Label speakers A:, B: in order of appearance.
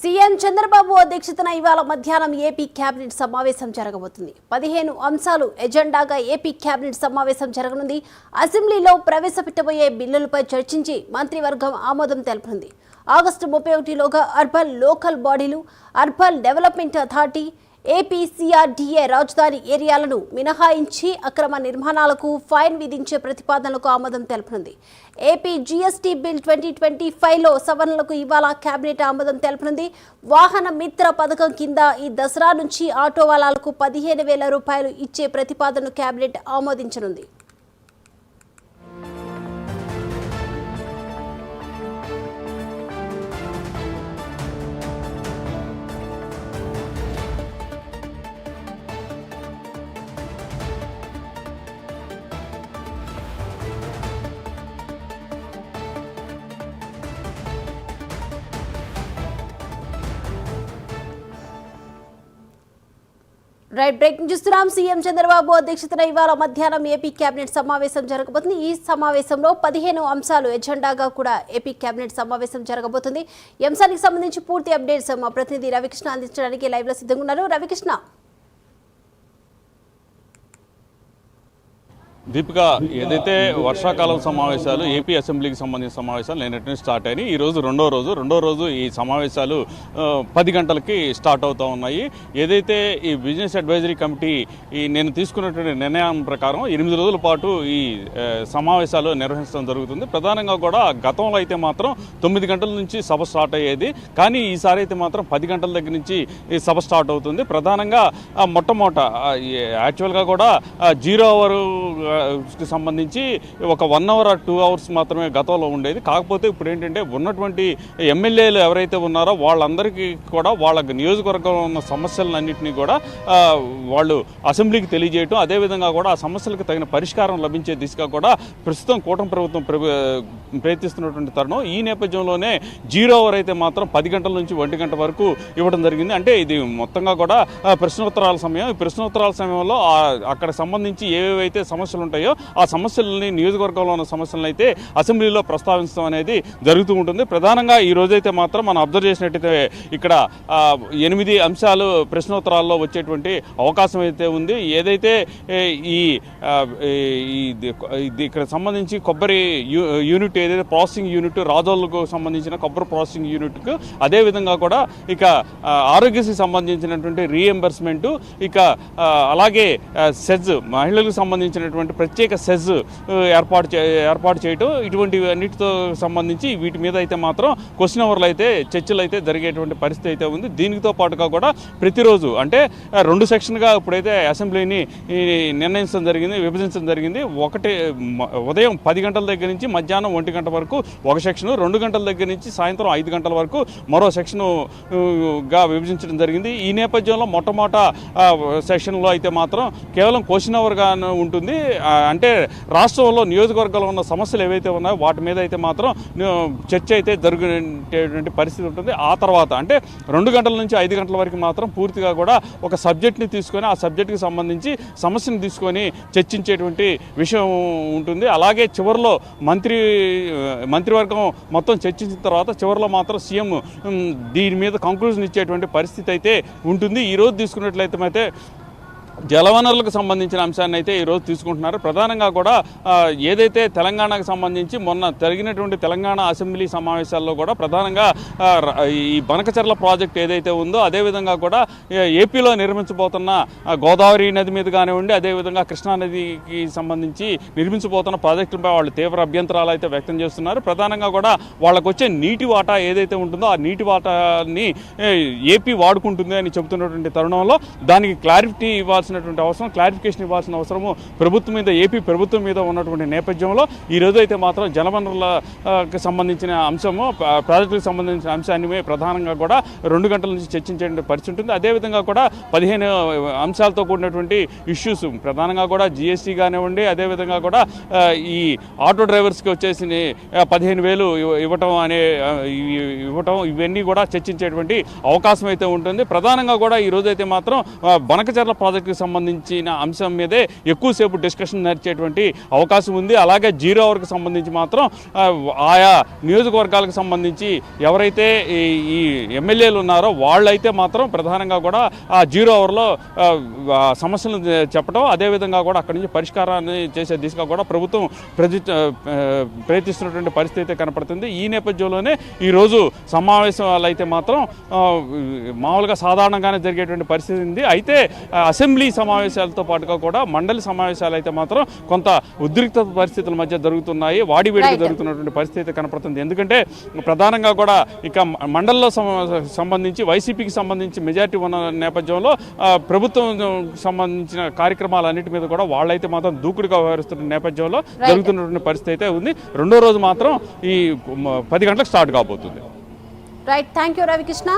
A: CM Chandrababu అధ్యక్షతన ఇవాళ మధ్యాహ్నం ఏపీ కేబినెట్ సమావేశం జరగబోతుంది. 15 అంశాలు ఎజెండాగా ఏపీ కేబినెట్ సమావేశం జరగనుంది. అసెంబ్లీలో ప్రవేశపెట్టబోయే బిల్లులపై చర్చించి మంత్రివర్గం ఆమోదం తెలుపనుంది. ఆగస్టు 31లోగా అర్బన్ లోకల్ బాడీలు, అర్బన్ డెవలప్మెంట్ అథారిటీ, ఏపీసీఆర్డీఏ రాజధాని ఏరియాలను మినహాయించి అక్రమ నిర్మాణాలకు ఫైన్ విధించే ప్రతిపాదనలకు ఆమోదం తెలుపనుంది. ఏపీ జీఎస్టీ బిల్ 2025లో సవరణలకు ఇవాళ కేబినెట్ ఆమోదం తెలుపనుంది. వాహన మిత్ర పథకం కింద ఈ దసరా నుంచి ఆటో వాలాలకు 15,000 రూపాయలు ఇచ్చే ప్రతిపాదనను కేబినెట్ ఆమోదించనుంది. బ్రేకింగ్ చూస్తున్నాం. సీఎం చంద్రబాబు అధ్యక్షతన ఇవాళ మధ్యాహ్నం ఏపీ కేబినెట్ సమావేశం జరగబోతుంది. ఈ సమావేశంలో 15 అంశాలు ఎజెండాగా కూడా ఏపీ కేబినెట్ సమావేశం జరగబోతుంది. ఈ అంశానికి సంబంధించి పూర్తి అప్డేట్స్ మా ప్రతినిధి రవికృష్ణ అందించడానికి లైవ్ లో సిద్ధంగా ఉన్నారు. రవికృష్ణ.
B: దీపిక, ఏదైతే వర్షాకాలం సమావేశాలు ఏపీ అసెంబ్లీకి సంబంధించిన సమావేశాలు నిన్నటి స్టార్ట్ అయినాయి. ఈరోజు రెండో రోజు ఈ సమావేశాలు 10 గంటలకి స్టార్ట్ అవుతూ ఉన్నాయి. ఏదైతే ఈ బిజినెస్ అడ్వైజరీ కమిటీ నేను తీసుకున్నటువంటి నిర్ణయం ప్రకారం 8 రోజుల పాటు ఈ సమావేశాలు నిర్వహించడం జరుగుతుంది. ప్రధానంగా కూడా గతంలో అయితే మాత్రం 9 గంటల నుంచి సభ స్టార్ట్ అయ్యేది, కానీ ఈసారి అయితే మాత్రం 10 గంటల దగ్గర నుంచి ఈ సభ స్టార్ట్ అవుతుంది. ప్రధానంగా మొట్టమొదట యాక్చువల్గా కూడా 0 అవర్ కి సంబంధించి ఒక 1 అవర్ 2 అవర్స్ మాత్రమే గతంలో ఉండేది. కాకపోతే ఇప్పుడు ఏంటంటే ఉన్నటువంటి ఎమ్మెల్యేలు ఎవరైతే ఉన్నారో వాళ్ళందరికీ కూడా వాళ్ళ నియోజకవర్గంలో ఉన్న సమస్యలన్నింటినీ కూడా వాళ్ళు అసెంబ్లీకి తెలియజేయటం, అదేవిధంగా కూడా ఆ సమస్యలకు తగిన పరిష్కారం లభించే దిశగా కూడా ప్రస్తుతం కూటమి ప్రభుత్వం ప్రయత్నిస్తున్నటువంటి తరుణం. ఈ నేపథ్యంలోనే 0 అవర్ అయితే మాత్రం 10 గంటల నుంచి 1 గంట వరకు ఇవ్వడం జరిగింది. అంటే ఇది మొత్తంగా కూడా ప్రశ్నోత్తరాల సమయం. ఈ ప్రశ్నోత్తరాల సమయంలో అక్కడ సంబంధించి ఏవేవైతే సమస్యలు ఉంటాయో ఆ సమస్యలని, నియోజకవర్గంలో ఉన్న సమస్యలను అయితే అసెంబ్లీలో ప్రస్తావించడం అనేది జరుగుతూ ఉంటుంది. ప్రధానంగా ఈ రోజైతే మాత్రం మనం అబ్జర్వ్ చేసినట్టయితే ఇక్కడ 8 అంశాలు ప్రశ్నోత్తరాల్లో వచ్చేటువంటి అవకాశం అయితే ఉంది. ఏదైతే ఇక్కడ సంబంధించి కొబ్బరి యూనిట్, ఏదైతే ప్రాసెసింగ్ యూనిట్, రాజోళ్లకు సంబంధించిన కొబ్బరి ప్రాసెసింగ్ యూనిట్కు, అదేవిధంగా కూడా ఇక ఆరోగ్యశ్రీ సంబంధించినటువంటి రీఎంబర్స్మెంటు, ఇక అలాగే సెజ్, మహిళలకు సంబంధించినటువంటి ప్రత్యేక సెజ్ ఏర్పాటు చేయటం, ఇటువంటి అన్నిటితో సంబంధించి వీటి మీద అయితే మాత్రం క్వశ్చన్ అవర్లు అయితే చర్చలు అయితే జరిగేటువంటి పరిస్థితి అయితే ఉంది. దీనితో పాటుగా కూడా ప్రతిరోజు అంటే 2 సెక్షన్గా ఇప్పుడైతే అసెంబ్లీని నిర్ణయించడం జరిగింది, విభజించడం జరిగింది. ఒకటి ఉదయం 10 గంటల దగ్గర నుంచి మధ్యాహ్నం 1 గంట వరకు ఒక సెక్షను, 2 గంటల దగ్గర నుంచి సాయంత్రం 5 గంటల వరకు మరో సెక్షనుగా విభజించడం జరిగింది. ఈ నేపథ్యంలో మొట్టమొదట సెక్షన్లో అయితే మాత్రం కేవలం క్వశ్చన్ అవర్గా ఉంటుంది. అంటే రాష్ట్రంలో నియోజకవర్గాల్లో ఉన్న సమస్యలు ఏవైతే ఉన్నాయో వాటి మీద అయితే మాత్రం చర్చ అయితే జరిగేటువంటి పరిస్థితి ఉంటుంది. ఆ తర్వాత అంటే 2 గంటల నుంచి 5 గంటల వరకు మాత్రం పూర్తిగా కూడా ఒక సబ్జెక్ట్ని తీసుకొని ఆ సబ్జెక్ట్కి సంబంధించి సమస్యను తీసుకొని చర్చించేటువంటి విషయం ఉంటుంది. అలాగే చివరిలో మంత్రివర్గం మొత్తం చర్చించిన తర్వాత చివరిలో మాత్రం సీఎం దీని మీద కంక్లూజన్ ఇచ్చేటువంటి పరిస్థితి అయితే ఉంటుంది. ఈరోజు తీసుకున్నట్లయితే జలవనరులకు సంబంధించిన అంశాన్ని అయితే ఈరోజు తీసుకుంటున్నారు. ప్రధానంగా కూడా ఏదైతే తెలంగాణకు సంబంధించి మొన్న జరిగినటువంటి తెలంగాణ అసెంబ్లీ సమావేశాల్లో కూడా ప్రధానంగా ఈ బనకచెర్ల ప్రాజెక్ట్ ఏదైతే ఉందో, అదేవిధంగా కూడా ఏపీలో నిర్మించబోతున్న గోదావరి నది మీద కానివ్వండి, అదేవిధంగా కృష్ణానదికి సంబంధించి నిర్మించబోతున్న ప్రాజెక్టులపై వాళ్ళు తీవ్ర అభ్యంతరాలు అయితే వ్యక్తం చేస్తున్నారు. ప్రధానంగా కూడా వాళ్ళకు వచ్చే నీటి వాటా ఏదైతే ఉంటుందో ఆ నీటి వాటాని ఏపీ వాడుకుంటుంది అని చెబుతున్నటువంటి తరుణంలో దానికి క్లారిఫికేషన్ ఇవ్వాల్సిన అవసరము ప్రభుత్వం మీద, ఏపీ ప్రభుత్వం మీద ఉన్నటువంటి నేపథ్యంలో ఈరోజు అయితే మాత్రం జలవనరులకు సంబంధించిన అంశము, ప్రాజెక్టులకు సంబంధించిన అంశాన్ని ప్రధానంగా కూడా 2 గంటల నుంచి చర్చించే పరిస్థితి ఉంటుంది. అదేవిధంగా కూడా 15 అంశాలతో కూడినటువంటి ఇష్యూస్, ప్రధానంగా కూడా జిఎస్టీ కానివ్వండి, అదేవిధంగా కూడా ఈ ఆటో డ్రైవర్స్కి వచ్చేసి 15,000 ఇవ్వటం ఇవన్నీ కూడా చర్చించేటువంటి అవకాశం అయితే ఉంటుంది. ప్రధానంగా కూడా ఈరోజు అయితే మాత్రం బనకచెర్ల ప్రాజెక్టుకి సంబంధించిన అంశం మీదే ఎక్కువసేపు డిస్కషన్ నడిచేటువంటి అవకాశం ఉంది. అలాగే 0 అవర్కి సంబంధించి మాత్రం ఆయా నియోజకవర్గాలకు సంబంధించి ఎవరైతే ఈ ఎమ్మెల్యేలు ఉన్నారో వాళ్ళైతే మాత్రం ప్రధానంగా కూడా ఆ 0 అవర్లో సమస్యలను చెప్పడం, అదేవిధంగా కూడా అక్కడి నుంచి పరిష్కారాన్ని చేసే దిశగా కూడా ప్రభుత్వం ప్రయత్నిస్తున్నటువంటి పరిస్థితి అయితే కనపడుతుంది. ఈ నేపథ్యంలోనే ఈరోజు సమావేశాలు అయితే మాత్రం మామూలుగా సాధారణంగానే జరిగేటువంటి పరిస్థితి ఉంది. అయితే అసెంబ్లీ సమావేశాలతో పాటుగా కూడా మండలి సమావేశాలు అయితే మాత్రం కొంత ఉద్రిక్త పరిస్థితుల మధ్య జరుగుతున్నాయి, వాడివేడిగా జరుగుతున్నటువంటి పరిస్థితి కనపడుతుంది. ఎందుకంటే ప్రధానంగా కూడా ఇక మండలిలో సంబంధించి వైసీపీకి సంబంధించి మెజారిటీ ఉన్న నేపథ్యంలో ప్రభుత్వం సంబంధించిన కార్యక్రమాలన్నిటి మీద కూడా వాళ్ళైతే మాత్రం దూకుడుగా వ్యవహరిస్తున్న నేపథ్యంలో జరుగుతున్నటువంటి పరిస్థితి అయితే ఉంది. రెండో రోజు మాత్రం ఈ 10 గంటలకు స్టార్ట్ కాబోతుంది.
A: Right, thank you Ravikrishna.